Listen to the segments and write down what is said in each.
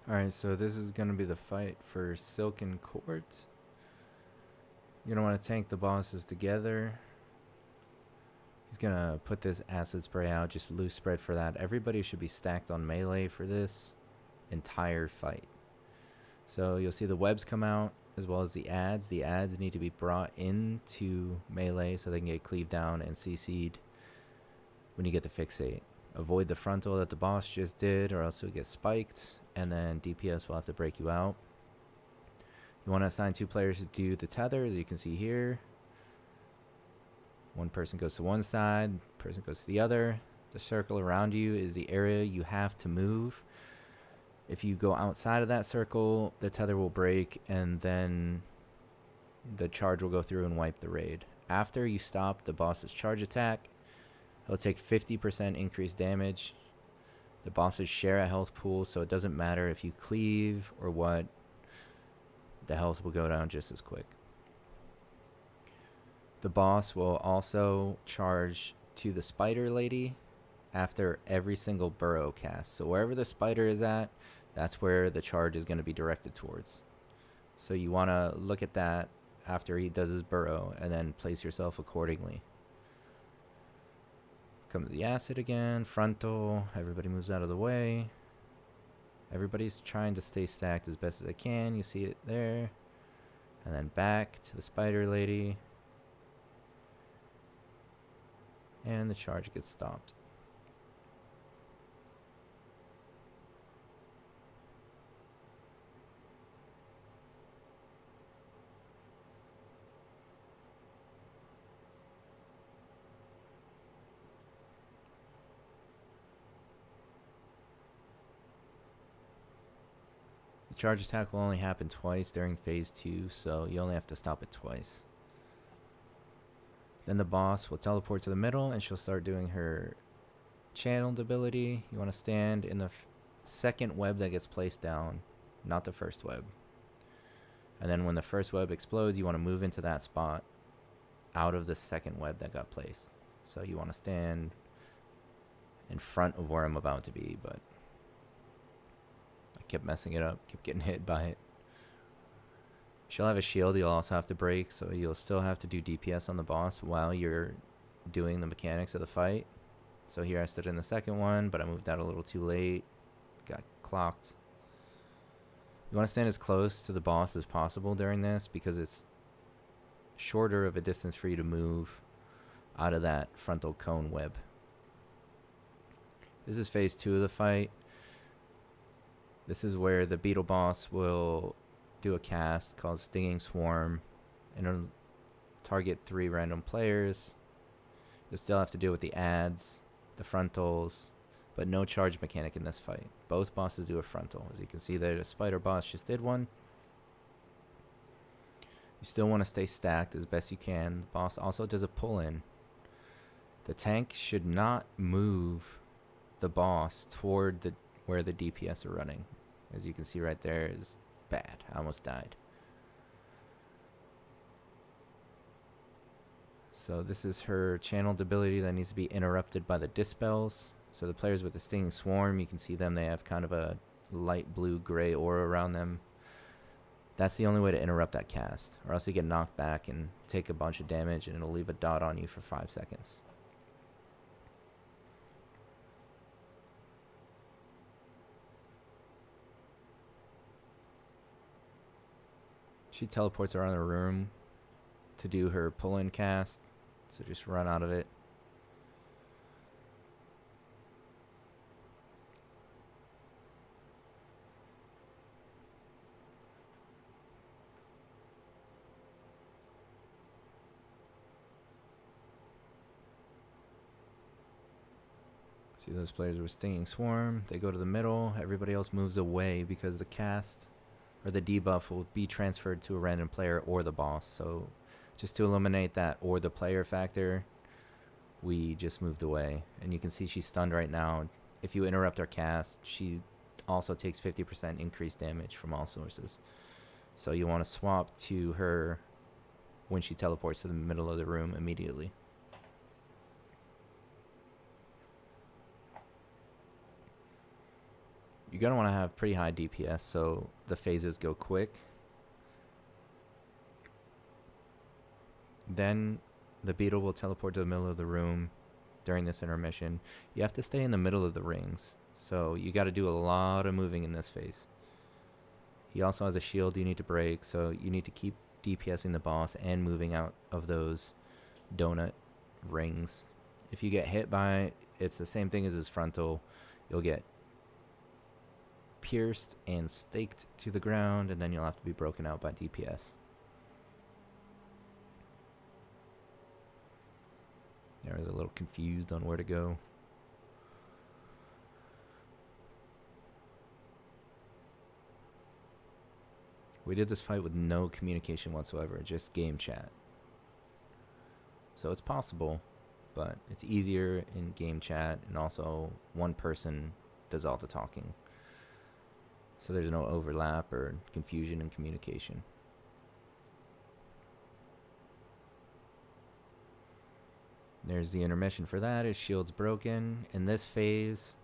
Alright, so this is going to be the fight for Silken Court. You're going to want to tank the bosses together. He's going to put this acid spray out, just loose spread for that. Everybody should be stacked on melee for this entire fight. So you'll see the webs come out as well as the ads. The ads need to be brought into melee so they can get cleaved down and CC'd when you get the fixate. Avoid the frontal that the boss just did or else you'll get spiked, and then DPS will have to break you out. You want to assign 2 players to do the tether, as you can see here. One person goes to one side, person goes to the other. The circle around you is the area you have to move. If you go outside of that circle, the tether will break, and then the charge will go through and wipe the raid. After you stop the boss's charge attack, he'll take 50% increased damage. The bosses share a health pool, so it doesn't matter if you cleave or what. The health will go down just as quick. The boss will also charge to the spider lady after every single burrow cast. So wherever the spider is at, that's where the charge is going to be directed towards. So you want to look at that after he does his burrow and then place yourself accordingly. Come to the acid again, frontal, everybody moves out of the way. Everybody's trying to stay stacked as best as they can. You see it there. And then back to the spider lady. And the charge gets stopped. Charge attack will only happen twice during phase 2, so you only have to stop it twice. Then the boss will teleport to the middle and she'll start doing her channeled ability. You want to stand in the second web that gets placed down, not the first web. And then when the first web explodes, you want to move into that spot out of the second web that got placed. So you want to stand in front of where I'm about to be, but kept messing it up, kept getting hit by it. She'll have a shield you'll also have to break, so you'll still have to do DPS on the boss while you're doing the mechanics of the fight. So here I stood in the second one, but I moved out a little too late. Got clocked. You want to stand as close to the boss as possible during this because it's shorter of a distance for you to move out of that frontal cone web. This is phase 2 of the fight. This is where the beetle boss will do a cast called Stinging Swarm, and it'll target 3 random players. You'll still have to deal with the ads, the frontals, but no charge mechanic in this fight. Both bosses do a frontal. As you can see there, the spider boss just did one. You still want to stay stacked as best you can. The boss also does a pull-in. The tank should not move the boss toward where the DPS are running. As you can see right there is bad. I almost died. So this is her channeled ability that needs to be interrupted by the dispels. So the players with the Stinging Swarm, you can see them, they have kind of a light blue gray aura around them. That's the only way to interrupt that cast, or else you get knocked back and take a bunch of damage and it'll leave a dot on you for 5 seconds. She teleports around the room to do her pull-in cast, so just run out of it. See those players with Stinging Swarm, they go to the middle, everybody else moves away because the cast or the debuff will be transferred to a random player or the boss. So just to eliminate that or the player factor, we just moved away. And you can see she's stunned right now. If you interrupt her cast, she also takes 50% increased damage from all sources. So you want to swap to her when she teleports to the middle of the room immediately. You You're going to want to have pretty high DPS so the phases go quick. Then the beetle will teleport to the middle of the room during this intermission. You have to stay in the middle of the rings, so you got to do a lot of moving in this phase. He also has a shield you need to break, so you need to keep DPSing the boss and moving out of those donut rings. If you get hit by, it's the same thing as his frontal. You'll get pierced and staked to the ground, and then you'll have to be broken out by DPS. I was a little confused on where to go. We did this fight with no communication whatsoever, just game chat. So it's possible, but it's easier in game chat, and also one person does all the talking. So there's no overlap or confusion in communication. There's the intermission for that. His shield's broken. In this phase,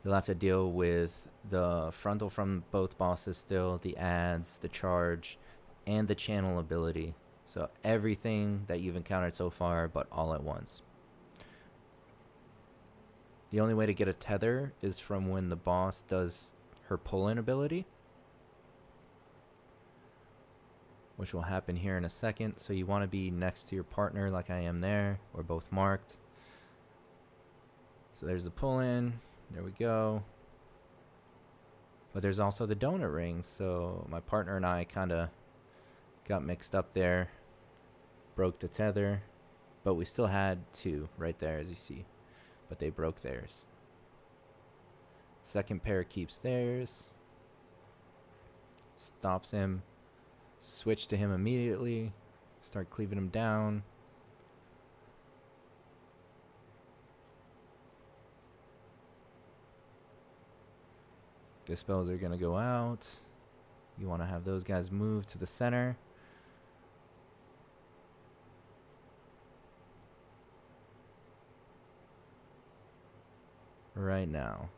you'll have to deal with the frontal from both bosses still, the adds, the charge, and the channel ability. So everything that you've encountered so far, but all at once. The only way to get a tether is from when the boss does her pull-in ability, which will happen here in a second. So you want to be next to your partner like I am there. We're both marked. So there's the pull-in. There we go. But there's also the donut rings. So my partner and I kind of got mixed up there. Broke the tether. But we still had two right there, as you see. But they broke theirs. Second pair keeps theirs. Stops him. Switch to him immediately. Start cleaving him down. Dispels are going to go out. You want to have those guys move to the center. Right now.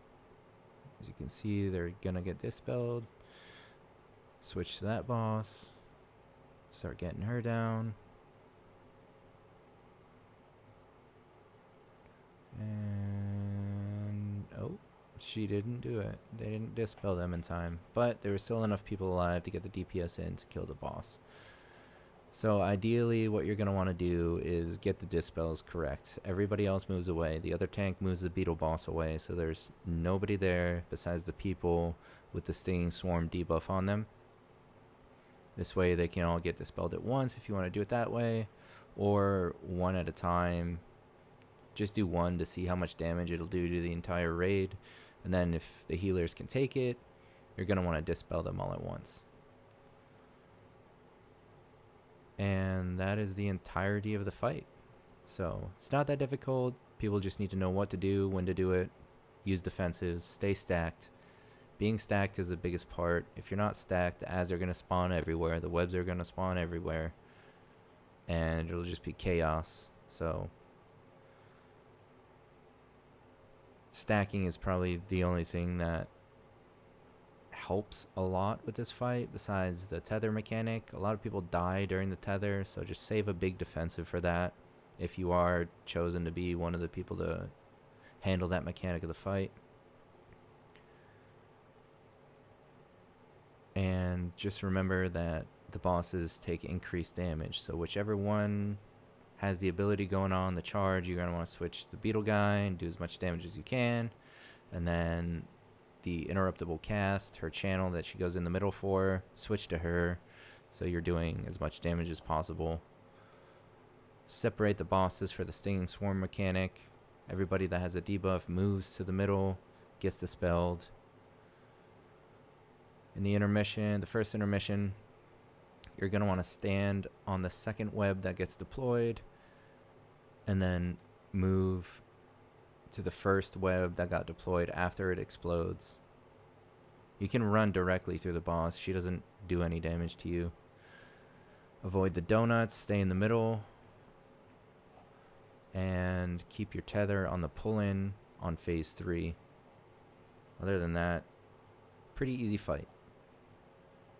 As you can see, they're going to get dispelled. Switch to that boss. Start getting her down. And oh, she didn't do it. They didn't dispel them in time. But there were still enough people alive to get the DPS in to kill the boss. So ideally what you're going to want to do is get the dispels correct. Everybody else moves away. The other tank moves the beetle boss away. So there's nobody there besides the people with the stinging swarm debuff on them. This way they can all get dispelled at once if you want to do it that way, or one at a time. Just do one to see how much damage it'll do to the entire raid, and then if the healers can take it, you're going to want to dispel them all at once. And that is the entirety of the fight. So it's not that difficult. People just need to know what to do, when to do it, use defenses, stay stacked. Being stacked is the biggest part. If you're not stacked, the adds are going to spawn everywhere. The webs are going to spawn everywhere. And it'll just be chaos. So stacking is probably the only thing that helps a lot with this fight besides the tether mechanic. A lot of people die during the tether, so just save a big defensive for that if you are chosen to be one of the people to handle that mechanic of the fight. And just remember that the bosses take increased damage. So whichever one has the ability going on, the charge, you're going to want to switch to the beetle guy and do as much damage as you can. And then the interruptible cast, her channel that she goes in the middle for, switch to her. So you're doing as much damage as possible. Separate the bosses for the stinging swarm mechanic. Everybody that has a debuff moves to the middle, gets dispelled. In the intermission, the first intermission, you're going to want to stand on the second web that gets deployed and then move to the first web that got deployed after it explodes. You can run directly through the boss. She doesn't do any damage to you. Avoid the donuts, stay in the middle, and keep your tether on the pull-in on phase 3. Other than that, Pretty easy fight.